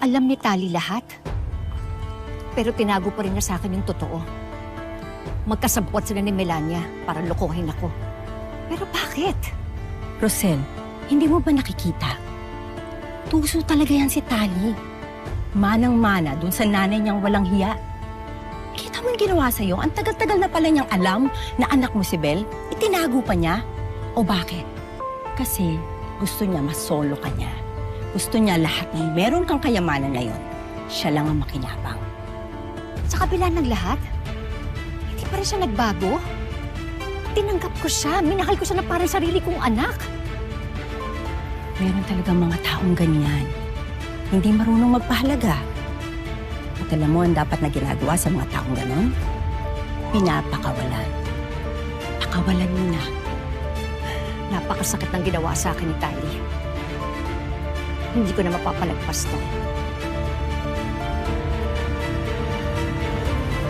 Alam ni Tali lahat. Pero tinago pa rin niya sa akin yung totoo. Magkasabwat sila ni Melania para lokohin ako. Pero bakit? Rosel, hindi mo ba nakikita? Tuso talaga yan si Tali. Manang-mana dun sa nanay niyang walang hiya. Kita mo yung ginawa sa'yo? Ang tagal-tagal na pala niyang alam na anak mo si Belle. Itinago pa niya? O bakit? Kasi gusto niya masolo ka niya. Gusto niya lahat ng meron kang kayamanan ngayon. Siya lang ang makinabang. Sa kabila ng lahat, hindi pa rin siya nagbago. Tinanggap ko siya. Minahal ko siya na parang sarili kong anak. Meron talagang mga taong ganyan. Hindi marunong magpahalaga. At alam mo ang dapat na ginagawa sa mga taong ganon? Pinapakawalan. Pakawalan mo na. Napakasakit ng ginawa sa akin ni Tali. Hindi ko na mapapalagpas to.